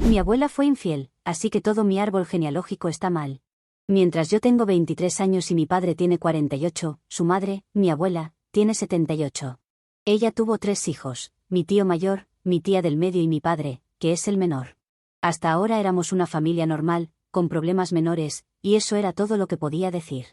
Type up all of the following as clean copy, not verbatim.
Mi abuela fue infiel, así que todo mi árbol genealógico está mal. Mientras yo tengo 23 años y mi padre tiene 48, su madre, mi abuela, tiene 78. Ella tuvo 3 hijos, mi tío mayor, mi tía del medio y mi padre, que es el menor. Hasta ahora éramos una familia normal, con problemas menores, y eso era todo lo que podía decir.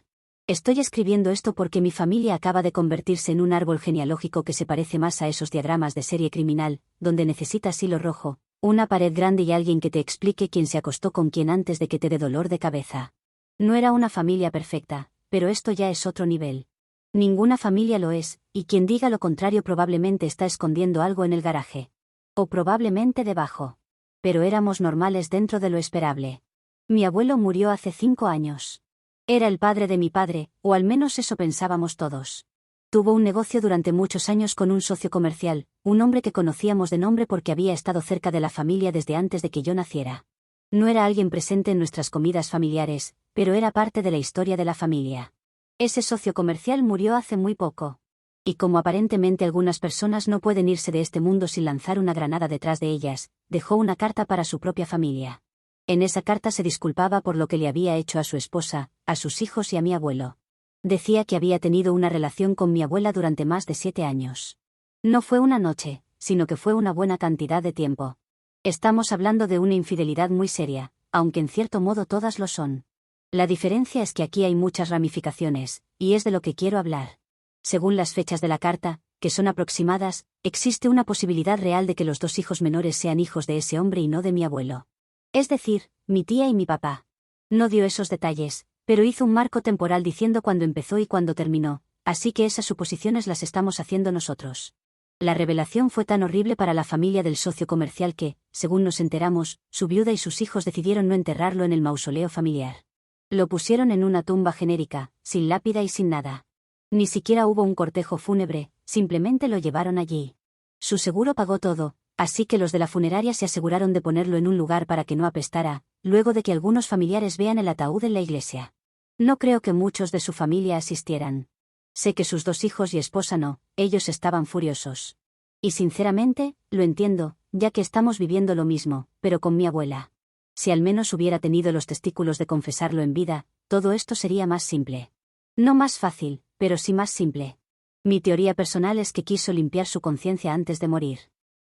Estoy escribiendo esto porque mi familia acaba de convertirse en un árbol genealógico que se parece más a esos diagramas de serie criminal, donde necesitas hilo rojo, una pared grande y alguien que te explique quién se acostó con quién antes de que te dé dolor de cabeza. No era una familia perfecta, pero esto ya es otro nivel. Ninguna familia lo es, y quien diga lo contrario probablemente está escondiendo algo en el garaje. O probablemente debajo. Pero éramos normales dentro de lo esperable. Mi abuelo murió hace 5 años. Era el padre de mi padre, o al menos eso pensábamos todos. Tuvo un negocio durante muchos años con un socio comercial, un hombre que conocíamos de nombre porque había estado cerca de la familia desde antes de que yo naciera. No era alguien presente en nuestras comidas familiares, pero era parte de la historia de la familia. Ese socio comercial murió hace muy poco. Y como aparentemente algunas personas no pueden irse de este mundo sin lanzar una granada detrás de ellas, dejó una carta para su propia familia. En esa carta se disculpaba por lo que le había hecho a su esposa, a sus hijos y a mi abuelo. Decía que había tenido una relación con mi abuela durante más de 7 años. No fue una noche, sino que fue una buena cantidad de tiempo. Estamos hablando de una infidelidad muy seria, aunque en cierto modo todas lo son. La diferencia es que aquí hay muchas ramificaciones, y es de lo que quiero hablar. Según las fechas de la carta, que son aproximadas, existe una posibilidad real de que los 2 hijos menores sean hijos de ese hombre y no de mi abuelo. Es decir, mi tía y mi papá. No dio esos detalles, pero hizo un marco temporal diciendo cuándo empezó y cuándo terminó, así que esas suposiciones las estamos haciendo nosotros. La revelación fue tan horrible para la familia del socio comercial que, según nos enteramos, su viuda y sus hijos decidieron no enterrarlo en el mausoleo familiar. Lo pusieron en una tumba genérica, sin lápida y sin nada. Ni siquiera hubo un cortejo fúnebre, simplemente lo llevaron allí. Su seguro pagó todo, así que los de la funeraria se aseguraron de ponerlo en un lugar para que no apestara, luego de que algunos familiares vean el ataúd en la iglesia. No creo que muchos de su familia asistieran. Sé que sus 2 hijos y esposa no, ellos estaban furiosos. Y sinceramente, lo entiendo, ya que estamos viviendo lo mismo, pero con mi abuela. Si al menos hubiera tenido los testículos de confesarlo en vida, todo esto sería más simple. No más fácil, pero sí más simple. Mi teoría personal es que quiso limpiar su conciencia antes de morir.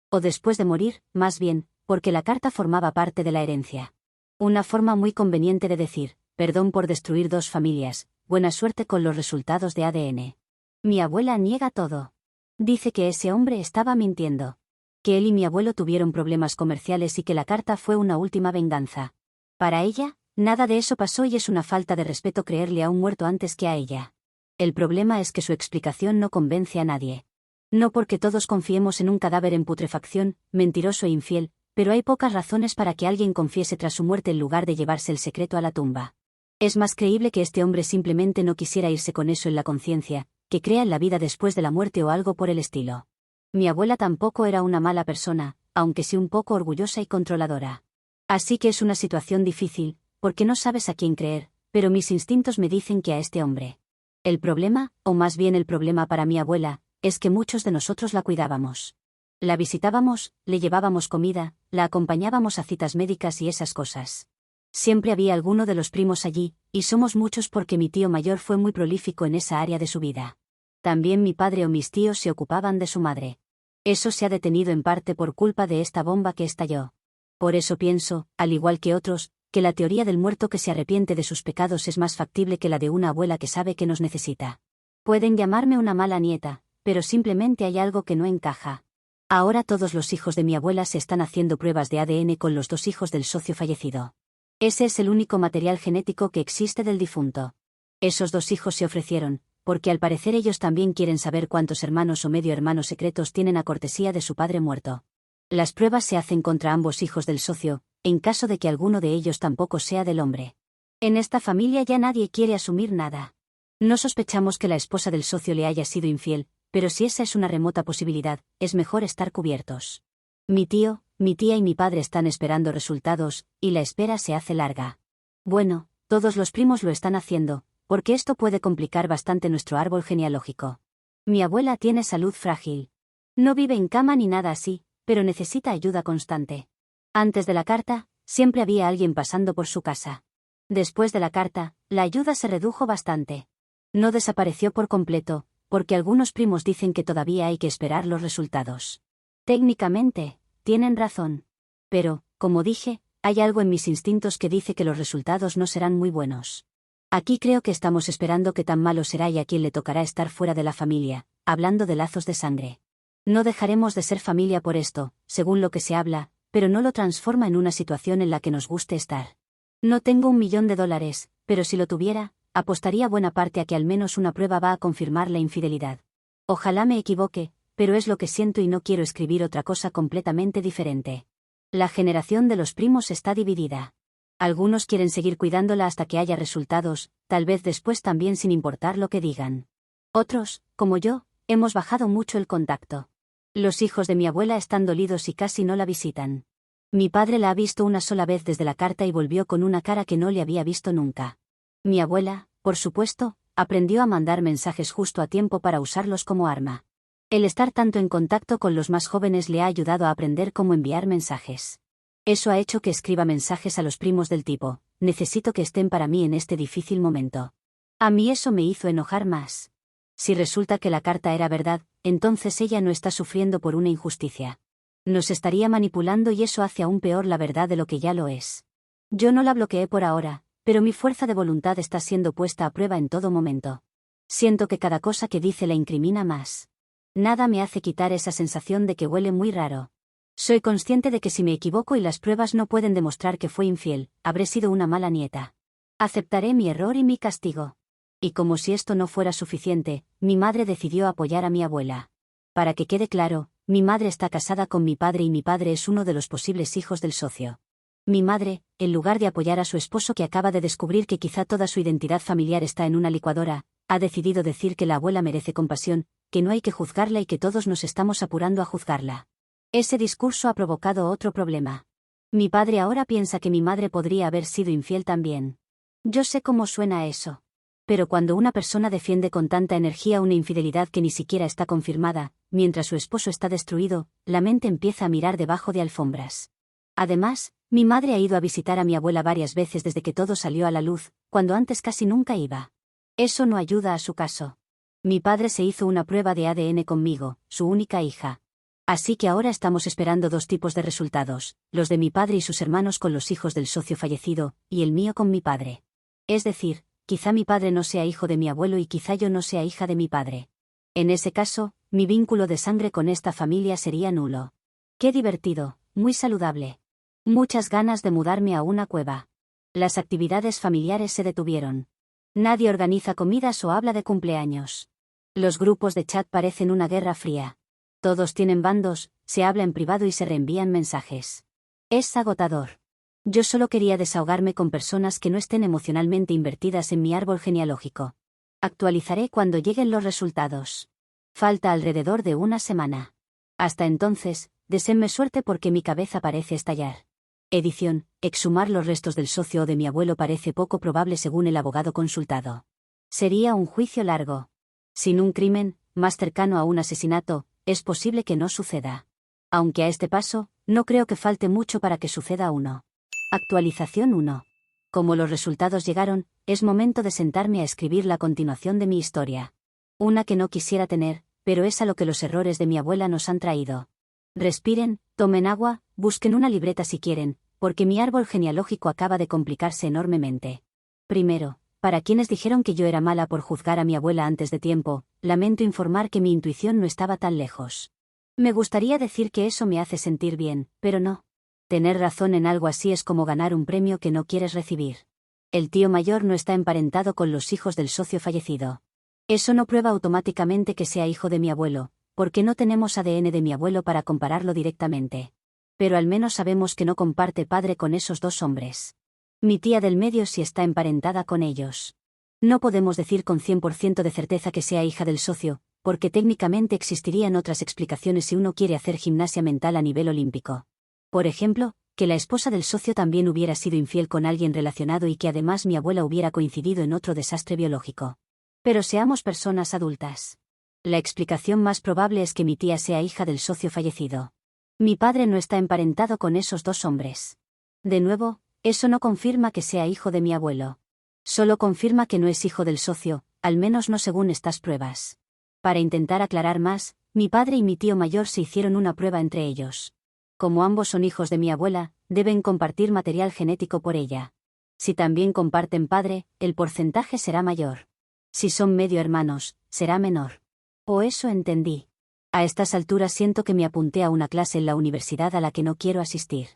O después de morir, más bien, porque la carta formaba parte de la herencia. Una forma muy conveniente de decir, perdón por destruir 2 familias, buena suerte con los resultados de ADN. Mi abuela niega todo. Dice que ese hombre estaba mintiendo. Que él y mi abuelo tuvieron problemas comerciales y que la carta fue una última venganza. Para ella, nada de eso pasó y es una falta de respeto creerle a un muerto antes que a ella. El problema es que su explicación no convence a nadie. No porque todos confiemos en un cadáver en putrefacción, mentiroso e infiel, pero hay pocas razones para que alguien confiese tras su muerte en lugar de llevarse el secreto a la tumba. Es más creíble que este hombre simplemente no quisiera irse con eso en la conciencia, que crea en la vida después de la muerte o algo por el estilo. Mi abuela tampoco era una mala persona, aunque sí un poco orgullosa y controladora. Así que es una situación difícil, porque no sabes a quién creer, pero mis instintos me dicen que a este hombre. El problema, o más bien el problema para mi abuela, es que muchos de nosotros la cuidábamos. La visitábamos, le llevábamos comida, la acompañábamos a citas médicas y esas cosas. Siempre había alguno de los primos allí, y somos muchos porque mi tío mayor fue muy prolífico en esa área de su vida. También mi padre o mis tíos se ocupaban de su madre. Eso se ha detenido en parte por culpa de esta bomba que estalló. Por eso pienso, al igual que otros, que la teoría del muerto que se arrepiente de sus pecados es más factible que la de una abuela que sabe que nos necesita. Pueden llamarme una mala nieta, pero simplemente hay algo que no encaja. Ahora todos los hijos de mi abuela se están haciendo pruebas de ADN con los 2 hijos del socio fallecido. Ese es el único material genético que existe del difunto. Esos 2 hijos se ofrecieron, porque al parecer ellos también quieren saber cuántos hermanos o medio hermanos secretos tienen a cortesía de su padre muerto. Las pruebas se hacen contra ambos hijos del socio, en caso de que alguno de ellos tampoco sea del hombre. En esta familia ya nadie quiere asumir nada. No sospechamos que la esposa del socio le haya sido infiel, pero si esa es una remota posibilidad, es mejor estar cubiertos. Mi tío, mi tía y mi padre están esperando resultados, y la espera se hace larga. Bueno, todos los primos lo están haciendo, porque esto puede complicar bastante nuestro árbol genealógico. Mi abuela tiene salud frágil. No vive en cama ni nada así, pero necesita ayuda constante. Antes de la carta, siempre había alguien pasando por su casa. Después de la carta, la ayuda se redujo bastante. No desapareció por completo, porque algunos primos dicen que todavía hay que esperar los resultados. Técnicamente, tienen razón. Pero, como dije, hay algo en mis instintos que dice que los resultados no serán muy buenos. Aquí creo que estamos esperando que tan malo será y a quien le tocará estar fuera de la familia, hablando de lazos de sangre. No dejaremos de ser familia por esto, según lo que se habla, pero no lo transforma en una situación en la que nos guste estar. No tengo $1.000.000, pero si lo tuviera, apostaría buena parte a que al menos una prueba va a confirmar la infidelidad. Ojalá me equivoque, pero es lo que siento y no quiero escribir otra cosa completamente diferente. La generación de los primos está dividida. Algunos quieren seguir cuidándola hasta que haya resultados, tal vez después también sin importar lo que digan. Otros, como yo, hemos bajado mucho el contacto. Los hijos de mi abuela están dolidos y casi no la visitan. Mi padre la ha visto una sola vez desde la carta y volvió con una cara que no le había visto nunca. Mi abuela, por supuesto, aprendió a mandar mensajes justo a tiempo para usarlos como arma. El estar tanto en contacto con los más jóvenes le ha ayudado a aprender cómo enviar mensajes. Eso ha hecho que escriba mensajes a los primos del tipo: necesito que estén para mí en este difícil momento. A mí eso me hizo enojar más. Si resulta que la carta era verdad, entonces ella no está sufriendo por una injusticia. Nos estaría manipulando y eso hace aún peor la verdad de lo que ya lo es. Yo no la bloqueé por ahora, pero mi fuerza de voluntad está siendo puesta a prueba en todo momento. Siento que cada cosa que dice la incrimina más. Nada me hace quitar esa sensación de que huele muy raro. Soy consciente de que si me equivoco y las pruebas no pueden demostrar que fue infiel, habré sido una mala nieta. Aceptaré mi error y mi castigo. Y como si esto no fuera suficiente, mi madre decidió apoyar a mi abuela. Para que quede claro, mi madre está casada con mi padre y mi padre es uno de los posibles hijos del socio. Mi madre, en lugar de apoyar a su esposo que acaba de descubrir que quizá toda su identidad familiar está en una licuadora, ha decidido decir que la abuela merece compasión, que no hay que juzgarla y que todos nos estamos apurando a juzgarla. Ese discurso ha provocado otro problema. Mi padre ahora piensa que mi madre podría haber sido infiel también. Yo sé cómo suena eso. Pero cuando una persona defiende con tanta energía una infidelidad que ni siquiera está confirmada, mientras su esposo está destruido, la mente empieza a mirar debajo de alfombras. Además, mi madre ha ido a visitar a mi abuela varias veces desde que todo salió a la luz, cuando antes casi nunca iba. Eso no ayuda a su caso. Mi padre se hizo una prueba de ADN conmigo, su única hija. Así que ahora estamos esperando dos tipos de resultados, los de mi padre y sus hermanos con los hijos del socio fallecido, y el mío con mi padre. Es decir, quizá mi padre no sea hijo de mi abuelo y quizá yo no sea hija de mi padre. En ese caso, mi vínculo de sangre con esta familia sería nulo. Qué divertido, muy saludable. Muchas ganas de mudarme a una cueva. Las actividades familiares se detuvieron. Nadie organiza comidas o habla de cumpleaños. Los grupos de chat parecen una guerra fría. Todos tienen bandos, se habla en privado y se reenvían mensajes. Es agotador. Yo solo quería desahogarme con personas que no estén emocionalmente invertidas en mi árbol genealógico. Actualizaré cuando lleguen los resultados. Falta alrededor de una semana. Hasta entonces, deseenme suerte porque mi cabeza parece estallar. Edición: exhumar los restos del socio o de mi abuelo parece poco probable según el abogado consultado. Sería un juicio largo. Sin un crimen, más cercano a un asesinato, es posible que no suceda. Aunque a este paso, no creo que falte mucho para que suceda uno. Actualización 1. Como los resultados llegaron, es momento de sentarme a escribir la continuación de mi historia. Una que no quisiera tener, pero es a lo que los errores de mi abuela nos han traído. Respiren, tomen agua, busquen una libreta si quieren, porque mi árbol genealógico acaba de complicarse enormemente. Primero, para quienes dijeron que yo era mala por juzgar a mi abuela antes de tiempo, lamento informar que mi intuición no estaba tan lejos. Me gustaría decir que eso me hace sentir bien, pero no. Tener razón en algo así es como ganar un premio que no quieres recibir. El tío mayor no está emparentado con los hijos del socio fallecido. Eso no prueba automáticamente que sea hijo de mi abuelo, porque no tenemos ADN de mi abuelo para compararlo directamente. Pero al menos sabemos que no comparte padre con esos dos hombres. Mi tía del medio sí está emparentada con ellos. No podemos decir con 100% de certeza que sea hija del socio, porque técnicamente existirían otras explicaciones si uno quiere hacer gimnasia mental a nivel olímpico. Por ejemplo, que la esposa del socio también hubiera sido infiel con alguien relacionado y que además mi abuela hubiera coincidido en otro desastre biológico. Pero seamos personas adultas. La explicación más probable es que mi tía sea hija del socio fallecido. Mi padre no está emparentado con esos dos hombres. De nuevo, eso no confirma que sea hijo de mi abuelo. Solo confirma que no es hijo del socio, al menos no según estas pruebas. Para intentar aclarar más, mi padre y mi tío mayor se hicieron una prueba entre ellos. Como ambos son hijos de mi abuela, deben compartir material genético por ella. Si también comparten padre, el porcentaje será mayor. Si son medio hermanos, será menor. O eso entendí. A estas alturas siento que me apunté a una clase en la universidad a la que no quiero asistir.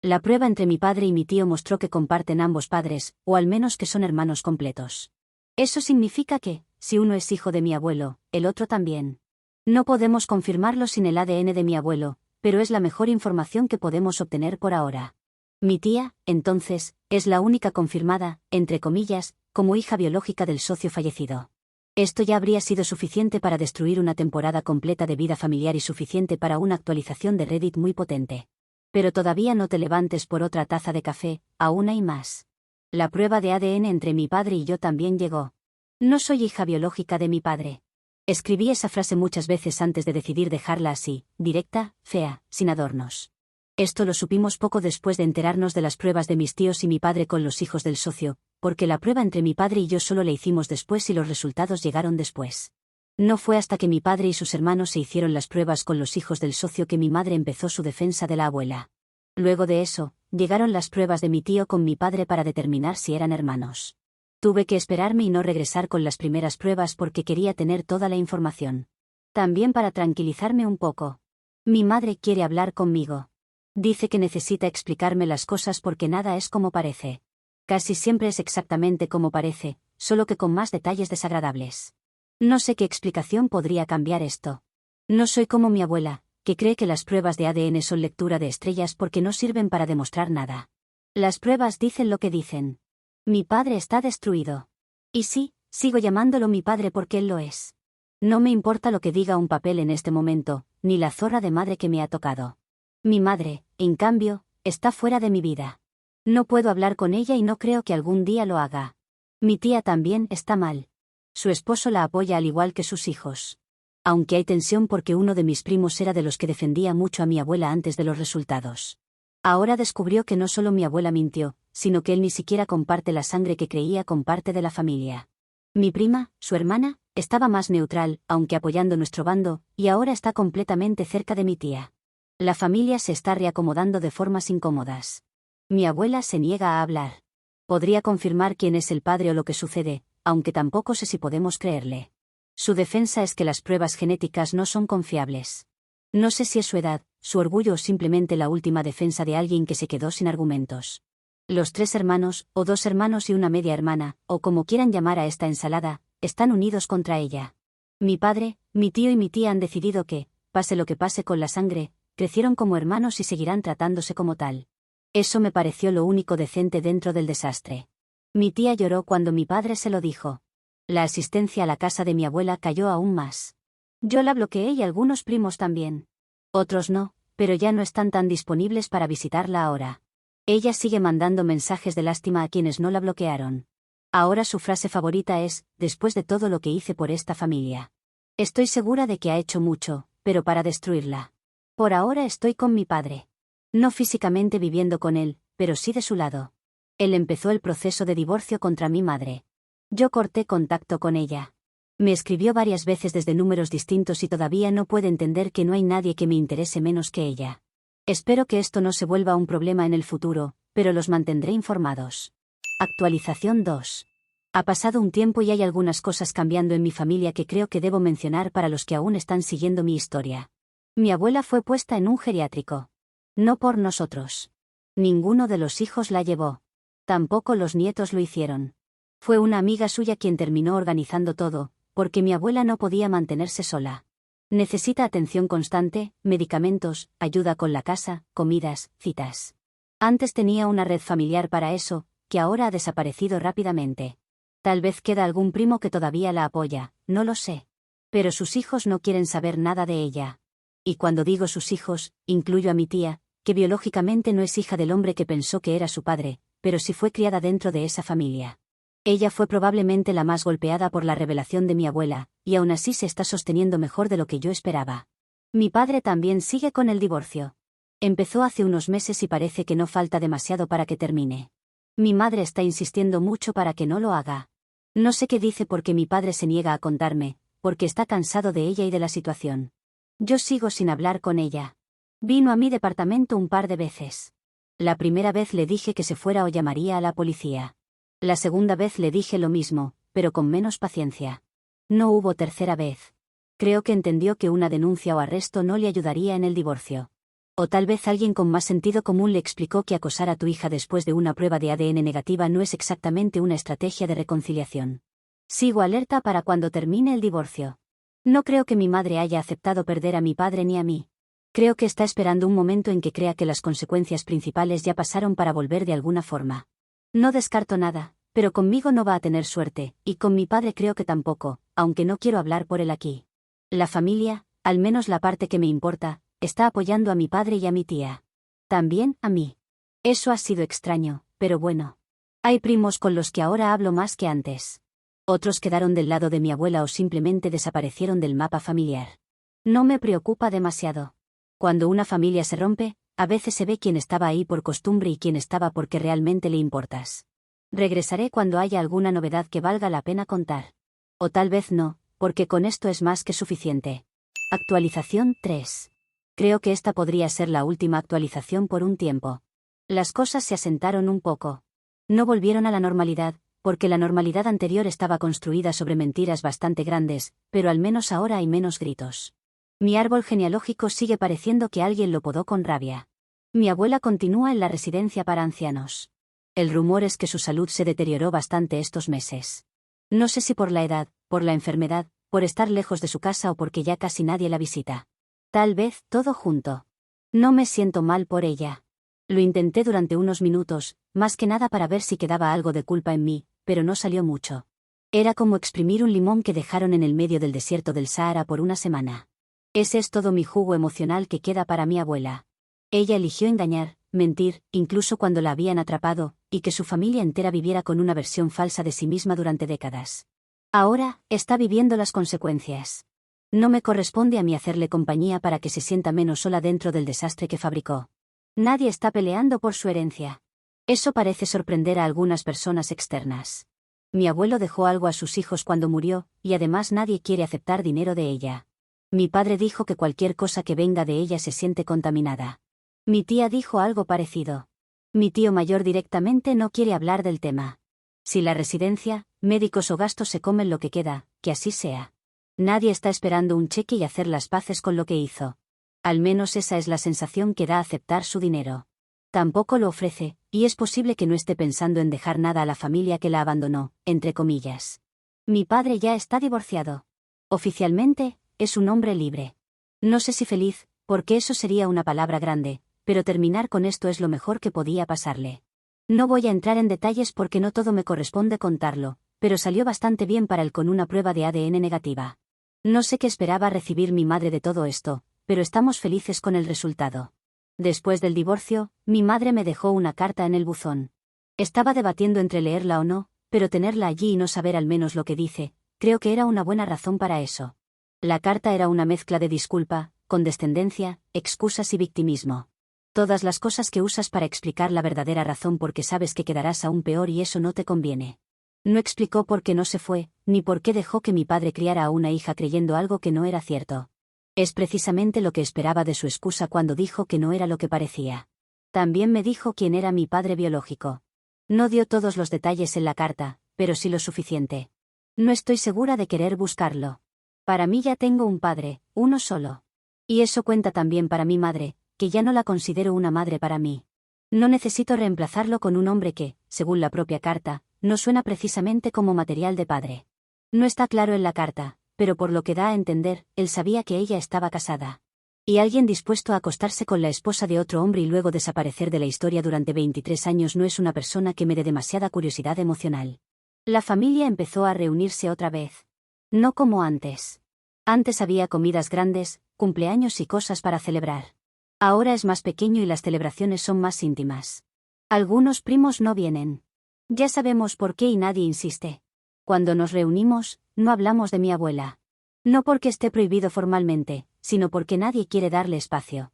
La prueba entre mi padre y mi tío mostró que comparten ambos padres, o al menos que son hermanos completos. Eso significa que, si uno es hijo de mi abuelo, el otro también. No podemos confirmarlo sin el ADN de mi abuelo, pero es la mejor información que podemos obtener por ahora. Mi tía, entonces, es la única confirmada, entre comillas, como hija biológica del socio fallecido. Esto ya habría sido suficiente para destruir una temporada completa de vida familiar y suficiente para una actualización de Reddit muy potente. Pero todavía no te levantes por otra taza de café, aún hay más. La prueba de ADN entre mi padre y yo también llegó. No soy hija biológica de mi padre. Escribí esa frase muchas veces antes de decidir dejarla así, directa, fea, sin adornos. Esto lo supimos poco después de enterarnos de las pruebas de mis tíos y mi padre con los hijos del socio, porque la prueba entre mi padre y yo solo la hicimos después y los resultados llegaron después. No fue hasta que mi padre y sus hermanos se hicieron las pruebas con los hijos del socio que mi madre empezó su defensa de la abuela. Luego de eso, llegaron las pruebas de mi tío con mi padre para determinar si eran hermanos. Tuve que esperarme y no regresar con las primeras pruebas porque quería tener toda la información. También para tranquilizarme un poco. Mi madre quiere hablar conmigo. Dice que necesita explicarme las cosas porque nada es como parece. Casi siempre es exactamente como parece, solo que con más detalles desagradables. No sé qué explicación podría cambiar esto. No soy como mi abuela, que cree que las pruebas de ADN son lectura de estrellas porque no sirven para demostrar nada. Las pruebas dicen lo que dicen. Mi padre está destruido. Y sí, sigo llamándolo mi padre porque él lo es. No me importa lo que diga un papel en este momento, ni la zorra de madre que me ha tocado. Mi madre, en cambio, está fuera de mi vida. No puedo hablar con ella y no creo que algún día lo haga. Mi tía también está mal. Su esposo la apoya al igual que sus hijos. Aunque hay tensión porque uno de mis primos era de los que defendía mucho a mi abuela antes de los resultados. Ahora descubrió que no solo mi abuela mintió, sino que él ni siquiera comparte la sangre que creía con parte de la familia. Mi prima, su hermana, estaba más neutral, aunque apoyando nuestro bando, y ahora está completamente cerca de mi tía. La familia se está reacomodando de formas incómodas. Mi abuela se niega a hablar. Podría confirmar quién es el padre o lo que sucede, aunque tampoco sé si podemos creerle. Su defensa es que las pruebas genéticas no son confiables. No sé si es su edad, su orgullo o simplemente la última defensa de alguien que se quedó sin argumentos. Los 3 hermanos, o 2 hermanos y una media hermana, o como quieran llamar a esta ensalada, están unidos contra ella. Mi padre, mi tío y mi tía han decidido que, pase lo que pase con la sangre, crecieron como hermanos y seguirán tratándose como tal. Eso me pareció lo único decente dentro del desastre. Mi tía lloró cuando mi padre se lo dijo. La asistencia a la casa de mi abuela cayó aún más. Yo la bloqueé y algunos primos también. Otros no, pero ya no están tan disponibles para visitarla ahora. Ella sigue mandando mensajes de lástima a quienes no la bloquearon. Ahora su frase favorita es, después de todo lo que hice por esta familia. Estoy segura de que ha hecho mucho, pero para destruirla. Por ahora estoy con mi padre. No físicamente viviendo con él, pero sí de su lado. Él empezó el proceso de divorcio contra mi madre. Yo corté contacto con ella. Me escribió varias veces desde números distintos y todavía no puede entender que no hay nadie que me interese menos que ella. Espero que esto no se vuelva un problema en el futuro, pero los mantendré informados. Actualización 2. Ha pasado un tiempo y hay algunas cosas cambiando en mi familia que creo que debo mencionar para los que aún están siguiendo mi historia. Mi abuela fue puesta en un geriátrico. No por nosotros. Ninguno de los hijos la llevó. Tampoco los nietos lo hicieron. Fue una amiga suya quien terminó organizando todo, porque mi abuela no podía mantenerse sola. Necesita atención constante, medicamentos, ayuda con la casa, comidas, citas. Antes tenía una red familiar para eso, que ahora ha desaparecido rápidamente. Tal vez queda algún primo que todavía la apoya, no lo sé. Pero sus hijos no quieren saber nada de ella. Y cuando digo sus hijos, incluyo a mi tía, que biológicamente no es hija del hombre que pensó que era su padre, pero sí fue criada dentro de esa familia. Ella fue probablemente la más golpeada por la revelación de mi abuela, y aún así se está sosteniendo mejor de lo que yo esperaba. Mi padre también sigue con el divorcio. Empezó hace unos meses y parece que no falta demasiado para que termine. Mi madre está insistiendo mucho para que no lo haga. No sé qué dice porque mi padre se niega a contarme, porque está cansado de ella y de la situación. Yo sigo sin hablar con ella. Vino a mi departamento un par de veces. La primera vez le dije que se fuera o llamaría a la policía. La segunda vez le dije lo mismo, pero con menos paciencia. No hubo tercera vez. Creo que entendió que una denuncia o arresto no le ayudaría en el divorcio. O tal vez alguien con más sentido común le explicó que acosar a tu hija después de una prueba de ADN negativa no es exactamente una estrategia de reconciliación. Sigo alerta para cuando termine el divorcio. No creo que mi madre haya aceptado perder a mi padre ni a mí. Creo que está esperando un momento en que crea que las consecuencias principales ya pasaron para volver de alguna forma. No descarto nada, pero conmigo no va a tener suerte, y con mi padre creo que tampoco, aunque no quiero hablar por él aquí. La familia, al menos la parte que me importa, está apoyando a mi padre y a mi tía. También a mí. Eso ha sido extraño, pero bueno. Hay primos con los que ahora hablo más que antes. Otros quedaron del lado de mi abuela o simplemente desaparecieron del mapa familiar. No me preocupa demasiado. Cuando una familia se rompe, a veces se ve quién estaba ahí por costumbre y quién estaba porque realmente le importas. Regresaré cuando haya alguna novedad que valga la pena contar. O tal vez no, porque con esto es más que suficiente. Actualización 3. Creo que esta podría ser la última actualización por un tiempo. Las cosas se asentaron un poco. No volvieron a la normalidad, porque la normalidad anterior estaba construida sobre mentiras bastante grandes, pero al menos ahora hay menos gritos. Mi árbol genealógico sigue pareciendo que alguien lo podó con rabia. Mi abuela continúa en la residencia para ancianos. El rumor es que su salud se deterioró bastante estos meses. No sé si por la edad, por la enfermedad, por estar lejos de su casa o porque ya casi nadie la visita. Tal vez todo junto. No me siento mal por ella. Lo intenté durante unos minutos, más que nada para ver si quedaba algo de culpa en mí, pero no salió mucho. Era como exprimir un limón que dejaron en el medio del desierto del Sahara por una semana. Ese es todo mi jugo emocional que queda para mi abuela. Ella eligió engañar, mentir, incluso cuando la habían atrapado, y que su familia entera viviera con una versión falsa de sí misma durante décadas. Ahora, está viviendo las consecuencias. No me corresponde a mí hacerle compañía para que se sienta menos sola dentro del desastre que fabricó. Nadie está peleando por su herencia. Eso parece sorprender a algunas personas externas. Mi abuelo dejó algo a sus hijos cuando murió, y además nadie quiere aceptar dinero de ella. Mi padre dijo que cualquier cosa que venga de ella se siente contaminada. Mi tía dijo algo parecido. Mi tío mayor directamente no quiere hablar del tema. Si la residencia, médicos o gastos se comen lo que queda, que así sea. Nadie está esperando un cheque y hacer las paces con lo que hizo. Al menos esa es la sensación que da aceptar su dinero. Tampoco lo ofrece, y es posible que no esté pensando en dejar nada a la familia que la abandonó, entre comillas. Mi padre ya está divorciado. Oficialmente, es un hombre libre. No sé si feliz, porque eso sería una palabra grande, pero terminar con esto es lo mejor que podía pasarle. No voy a entrar en detalles porque no todo me corresponde contarlo, pero salió bastante bien para él con una prueba de ADN negativa. No sé qué esperaba recibir mi madre de todo esto, pero estamos felices con el resultado. Después del divorcio, mi madre me dejó una carta en el buzón. Estaba debatiendo entre leerla o no, pero tenerla allí y no saber al menos lo que dice, creo que era una buena razón para eso. La carta era una mezcla de disculpa, condescendencia, excusas y victimismo. Todas las cosas que usas para explicar la verdadera razón porque sabes que quedarás aún peor y eso no te conviene. No explicó por qué no se fue, ni por qué dejó que mi padre criara a una hija creyendo algo que no era cierto. Es precisamente lo que esperaba de su excusa cuando dijo que no era lo que parecía. También me dijo quién era mi padre biológico. No dio todos los detalles en la carta, pero sí lo suficiente. No estoy segura de querer buscarlo. Para mí ya tengo un padre, uno solo. Y eso cuenta también para mi madre, que ya no la considero una madre para mí. No necesito reemplazarlo con un hombre que, según la propia carta, no suena precisamente como material de padre. No está claro en la carta, pero por lo que da a entender, él sabía que ella estaba casada. Y alguien dispuesto a acostarse con la esposa de otro hombre y luego desaparecer de la historia durante 23 años no es una persona que me dé demasiada curiosidad emocional. La familia empezó a reunirse otra vez. No como antes. Antes había comidas grandes, cumpleaños y cosas para celebrar. Ahora es más pequeño y las celebraciones son más íntimas. Algunos primos no vienen. Ya sabemos por qué y nadie insiste. Cuando nos reunimos, no hablamos de mi abuela. No porque esté prohibido formalmente, sino porque nadie quiere darle espacio.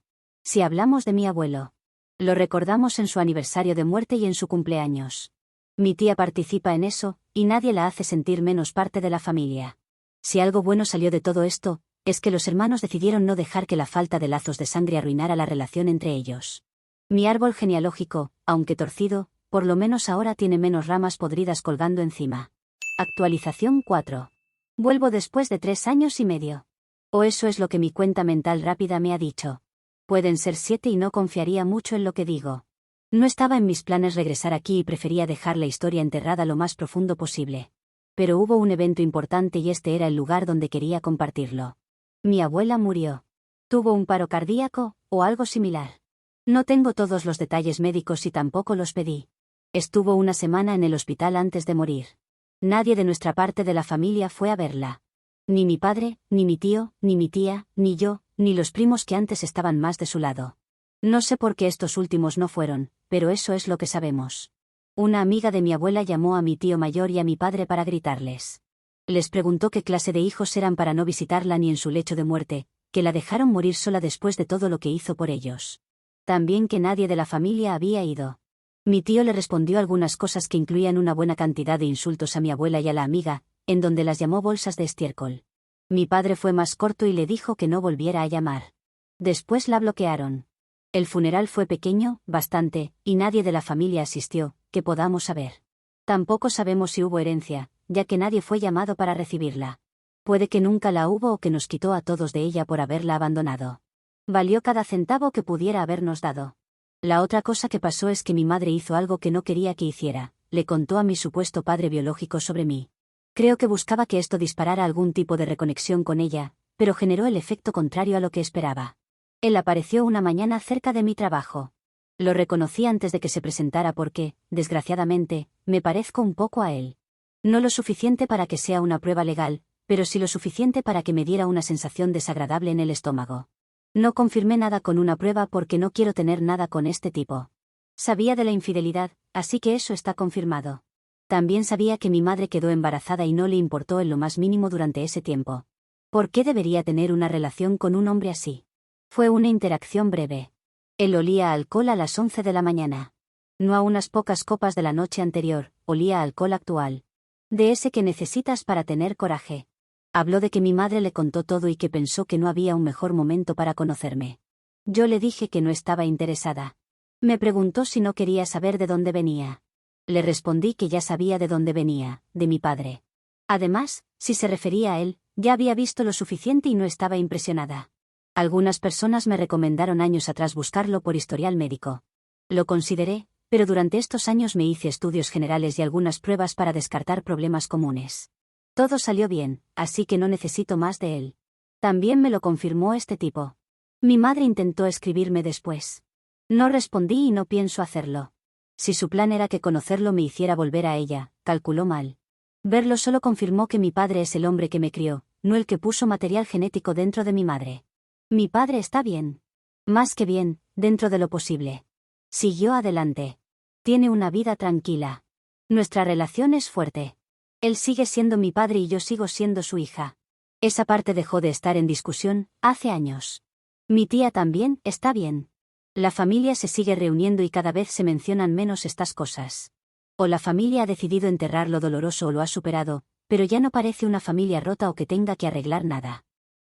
Si hablamos de mi abuelo. Lo recordamos en su aniversario de muerte y en su cumpleaños. Mi tía participa en eso, y nadie la hace sentir menos parte de la familia. Si algo bueno salió de todo esto, es que los hermanos decidieron no dejar que la falta de lazos de sangre arruinara la relación entre ellos. Mi árbol genealógico, aunque torcido, por lo menos ahora tiene menos ramas podridas colgando encima. Actualización 4. Vuelvo después de 3 años y medio. O eso es lo que mi cuenta mental rápida me ha dicho. Pueden ser 7 y no confiaría mucho en lo que digo. No estaba en mis planes regresar aquí y prefería dejar la historia enterrada lo más profundo posible. Pero hubo un evento importante y este era el lugar donde quería compartirlo. Mi abuela murió. Tuvo un paro cardíaco, o algo similar. No tengo todos los detalles médicos y tampoco los pedí. Estuvo una semana en el hospital antes de morir. Nadie de nuestra parte de la familia fue a verla. Ni mi padre, ni mi tío, ni mi tía, ni yo, ni los primos que antes estaban más de su lado. No sé por qué estos últimos no fueron, pero eso es lo que sabemos. Una amiga de mi abuela llamó a mi tío mayor y a mi padre para gritarles. Les preguntó qué clase de hijos eran para no visitarla ni en su lecho de muerte, que la dejaron morir sola después de todo lo que hizo por ellos. También que nadie de la familia había ido. Mi tío le respondió algunas cosas que incluían una buena cantidad de insultos a mi abuela y a la amiga, en donde las llamó bolsas de estiércol. Mi padre fue más corto y le dijo que no volviera a llamar. Después la bloquearon. El funeral fue pequeño, bastante, y nadie de la familia asistió, que podamos saber. Tampoco sabemos si hubo herencia, ya que nadie fue llamado para recibirla. Puede que nunca la hubo o que nos quitó a todos de ella por haberla abandonado. Valió cada centavo que pudiera habernos dado. La otra cosa que pasó es que mi madre hizo algo que no quería que hiciera, le contó a mi supuesto padre biológico sobre mí. Creo que buscaba que esto disparara algún tipo de reconexión con ella, pero generó el efecto contrario a lo que esperaba. Él apareció una mañana cerca de mi trabajo. Lo reconocí antes de que se presentara porque, desgraciadamente, me parezco un poco a él. No lo suficiente para que sea una prueba legal, pero sí lo suficiente para que me diera una sensación desagradable en el estómago. No confirmé nada con una prueba porque no quiero tener nada con este tipo. Sabía de la infidelidad, así que eso está confirmado. También sabía que mi madre quedó embarazada y no le importó en lo más mínimo durante ese tiempo. ¿Por qué debería tener una relación con un hombre así? Fue una interacción breve. Él olía a alcohol a las 11 de la mañana. No a unas pocas copas de la noche anterior, olía a alcohol actual. De ese que necesitas para tener coraje. Habló de que mi madre le contó todo y que pensó que no había un mejor momento para conocerme. Yo le dije que no estaba interesada. Me preguntó si no quería saber de dónde venía. Le respondí que ya sabía de dónde venía, de mi padre. Además, si se refería a él, ya había visto lo suficiente y no estaba impresionada. Algunas personas me recomendaron años atrás buscarlo por historial médico. Lo consideré, pero durante estos años me hice estudios generales y algunas pruebas para descartar problemas comunes. Todo salió bien, así que no necesito más de él. También me lo confirmó este tipo. Mi madre intentó escribirme después. No respondí y no pienso hacerlo. Si su plan era que conocerlo me hiciera volver a ella, calculó mal. Verlo solo confirmó que mi padre es el hombre que me crió, no el que puso material genético dentro de mi madre. Mi padre está bien. Más que bien, dentro de lo posible. Siguió adelante. Tiene una vida tranquila. Nuestra relación es fuerte. Él sigue siendo mi padre y yo sigo siendo su hija. Esa parte dejó de estar en discusión, hace años. Mi tía también está bien. La familia se sigue reuniendo y cada vez se mencionan menos estas cosas. O la familia ha decidido enterrar lo doloroso o lo ha superado, pero ya no parece una familia rota o que tenga que arreglar nada.